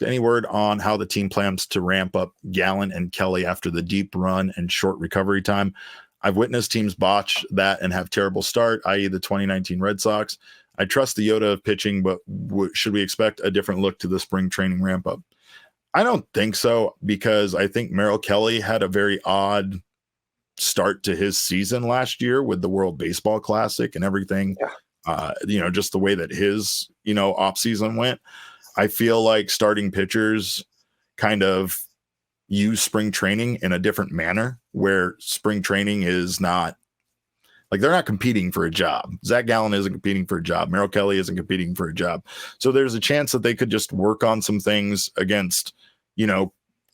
Any word on how the team plans to ramp up Gallen and Kelly after the deep run and short recovery time? I've witnessed teams botch that and have terrible start, i.e. the 2019 Red Sox. I trust the Yoda of pitching, but should we expect a different look to the spring training ramp up? I don't think so, because I think Merrill Kelly had a very odd start to his season last year with the World Baseball Classic and everything. Yeah. Just the way that his, offseason went. I feel like starting pitchers kind of use spring training in a different manner, where spring training is not like they're not competing for a job. Zach Gallen isn't competing for a job. Merrill Kelly isn't competing for a job. So there's a chance that they could just work on some things against,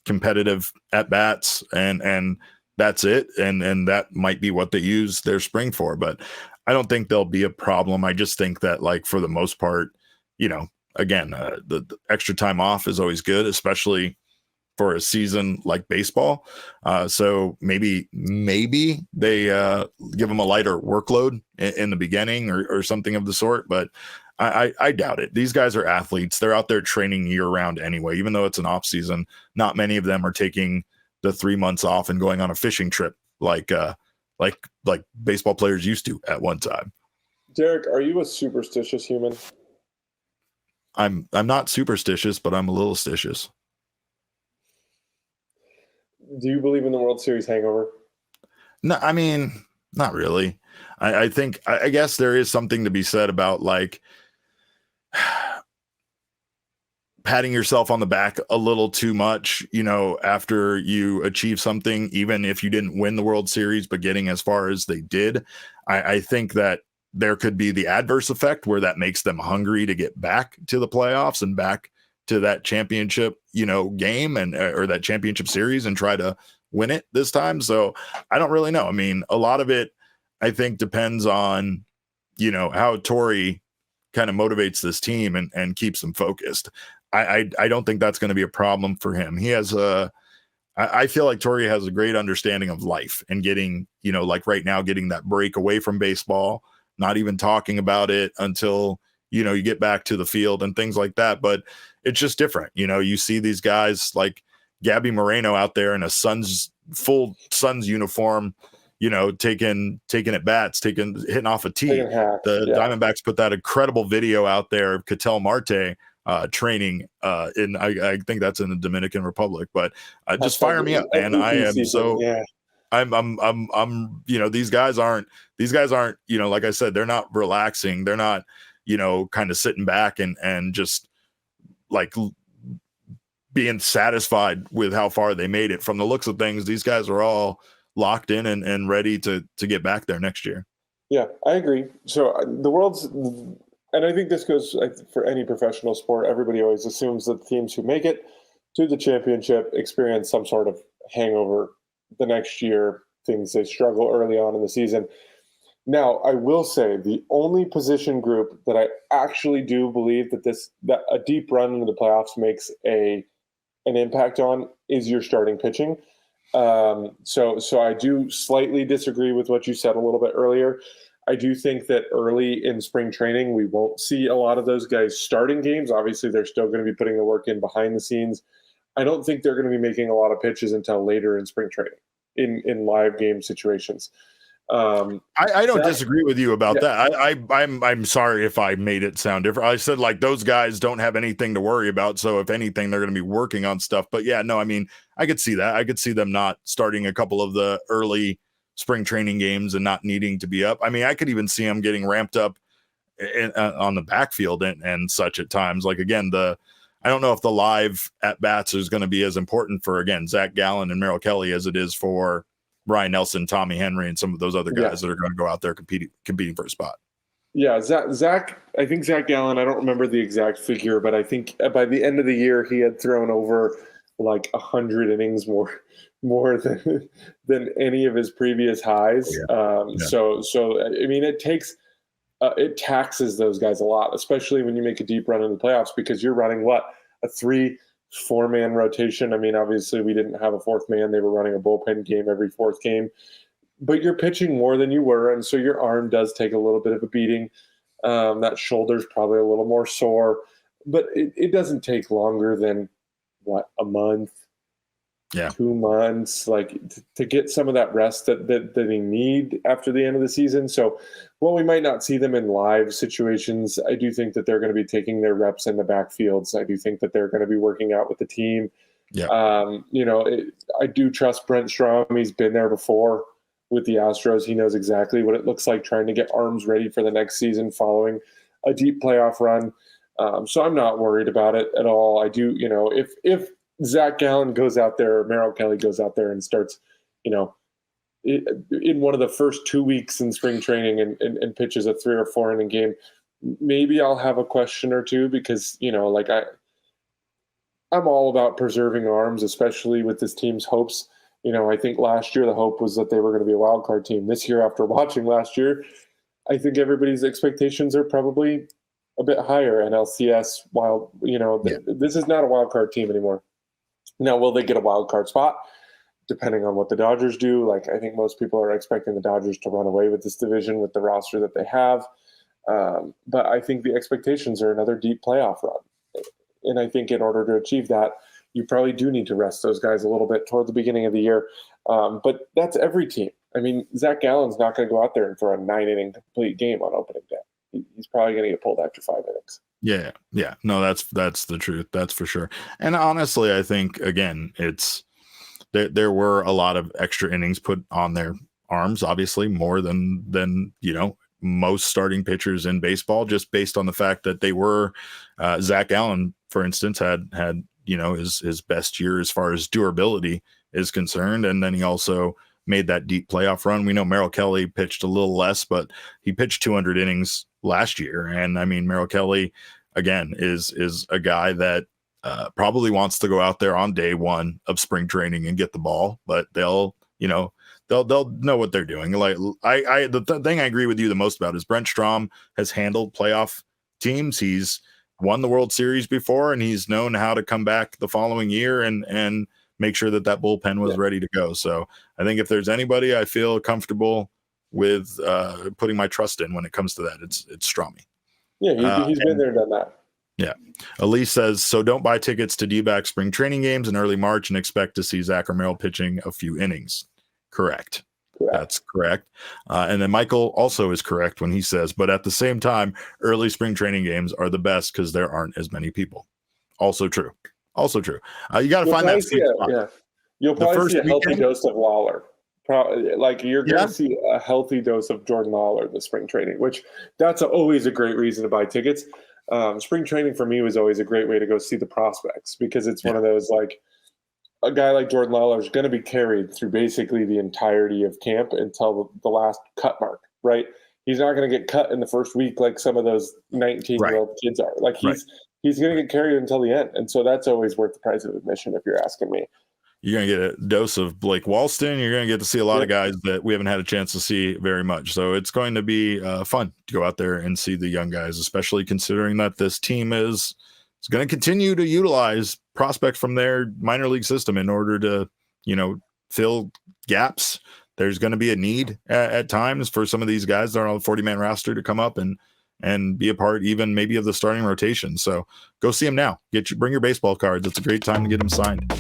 competitive at bats and that's it. And that might be what they use their spring for, but I don't think there'll be a problem. I just think that, like, for the most part, again, the extra time off is always good, especially for a season like baseball. So maybe they give them a lighter workload in the beginning or something of the sort. But I doubt it. These guys are athletes. They're out there training year round anyway, even though it's an off season. Not many of them are taking the 3 months off and going on a fishing trip like baseball players used to at one time. Derek, are you a superstitious human? I'm not superstitious, but I'm a little stitious. Do you believe in the World Series hangover? No, I mean, not really. I think, I guess there is something to be said about, like, patting yourself on the back a little too much, after you achieve something, even if you didn't win the World Series, but getting as far as they did. I think that there could be the adverse effect where that makes them hungry to get back to the playoffs and back to that championship, game or that championship series and try to win it this time. So I don't really know. I mean, a lot of it, I think, depends on, how Torrey kind of motivates this team and keeps them focused. I don't think that's going to be a problem for him. I feel like Torrey has a great understanding of life and getting, like right now, getting that break away from baseball, not even talking about it until, you get back to the field and things like that. But it's just different. You see these guys like Gabby Moreno out there in a full Suns uniform, taking at bats, hitting off a tee. Diamondbacks put that incredible video out there of Ketel Marte training I think that's in the Dominican Republic, but just fire me up, man. I am so I'm these guys aren't like I said, they're not relaxing. They're not, kind of sitting back and just like being satisfied with how far they made it. From the looks of things, these guys are all locked in and ready to get back there next year. Yeah, I agree. So and I think this goes for any professional sport. Everybody always assumes that teams who make it to the championship experience some sort of hangover the next year, things they struggle early on in the season. Now, I will say the only position group that I actually do believe that a deep run into the playoffs makes an impact on is your starting pitching. So I do slightly disagree with what you said a little bit earlier. I do think that early in spring training, we won't see a lot of those guys starting games. Obviously, they're still going to be putting the work in behind the scenes. I don't think they're going to be making a lot of pitches until later in spring training in live game situations. I don't disagree with you about that. I'm sorry if I made it sound different. I said, like, those guys don't have anything to worry about. So if anything, they're going to be working on stuff. But yeah, no, I mean, I could see that. I could see them not starting a couple of the early spring training games and not needing to be up. I mean, I could even see them getting ramped up on the backfield and such at times. Like, again, I don't know if the live at bats is going to be as important for, again, Zach Gallen and Merrill Kelly as it is for Brian Nelson, Tommy Henry, and some of those other guys that are going to go out there competing for a spot. Yeah, Zach. I think Zach Gallen, I don't remember the exact figure, but I think by the end of the year he had thrown over like 100 innings more than any of his previous highs. So I mean, it taxes those guys a lot, especially when you make a deep run in the playoffs, because you're running a 3-4-man rotation. I mean, obviously we didn't have a fourth man. They were running a bullpen game every fourth game, but you're pitching more than you were. And so your arm does take a little bit of a beating. That shoulder's probably a little more sore. but it doesn't take longer than a month, Yeah. 2 months, like to get some of that rest that they need after the end of the season. So while we might not see them in live situations, I do think that they're going to be taking their reps in the backfields. I do think that they're going to be working out with the team. Yeah. I do trust Brent Strom. He's been there before with the Astros. He knows exactly what it looks like trying to get arms ready for the next season following a deep playoff run. So I'm not worried about it at all. I do, if Zach Gallen goes out there, or Merrill Kelly goes out there and starts, in one of the first 2 weeks in spring training and pitches a 3 or 4 inning game, maybe I'll have a question or two because, I'm all about preserving arms, especially with this team's hopes. I think last year the hope was that they were going to be a wild card team. This year, after watching last year, I think everybody's expectations are probably a bit higher. And LCS, this is not a wild card team anymore. Now, will they get a wild card spot? Depending on what the Dodgers do. I think most people are expecting the Dodgers to run away with this division with the roster that they have. But I think the expectations are another deep playoff run. And I think in order to achieve that, you probably do need to rest those guys a little bit toward the beginning of the year. But that's every team. I mean, Zach Gallen's not going to go out there and throw a 9-inning complete game on opening day. He's probably going to get pulled after 5 innings. Yeah. No, that's the truth. That's for sure. And honestly, I think, again, it's there were a lot of extra innings put on their arms, obviously more than most starting pitchers in baseball, just based on the fact that they were Zach Gallen, for instance, had his best year as far as durability is concerned. And then he also made that deep playoff run. We know Merrill Kelly pitched a little less, but he pitched 200 innings last year. And I mean, Merrill Kelly, again, is a guy that probably wants to go out there on day one of spring training and get the ball, but they'll know what they're doing. Like the thing I agree with you the most about is Brent Strom has handled playoff teams. He's won the World Series before, and he's known how to come back the following year and make sure that bullpen was ready to go. So I think if there's anybody I feel comfortable with putting my trust in when it comes to that, it's Stromy. Yeah, he's been there, done that. Yeah. Elise says, so don't buy tickets to D-back spring training games in early March and expect to see Zach or Merrill pitching a few innings. Correct. That's correct. And then Michael also is correct when he says, but at the same time, early spring training games are the best because there aren't as many people. Also true. You got to find that sweet spot. Yeah. You'll probably see a healthy dose of Lawler. You're going to see a healthy dose of Jordan Lawler in the spring training, which that's always a great reason to buy tickets. Spring training for me was always a great way to go see the prospects because it's one of those, like, a guy like Jordan Lawler is going to be carried through basically the entirety of camp until the last cut mark, right? He's not going to get cut in the first week like some of those 19-year-old kids are. Like he's going to get carried until the end. And so that's always worth the price of admission if you're asking me. You're going to get a dose of Blake Walston. You're going to get to see a lot of guys that we haven't had a chance to see very much. So it's going to be fun to go out there and see the young guys, especially considering that this team is going to continue to utilize prospects from their minor league system in order to, fill gaps. There's going to be a need at times for some of these guys that are on the 40-man roster to come up and be a part even maybe of the starting rotation. So go see them now. Bring your baseball cards. It's a great time to get them signed.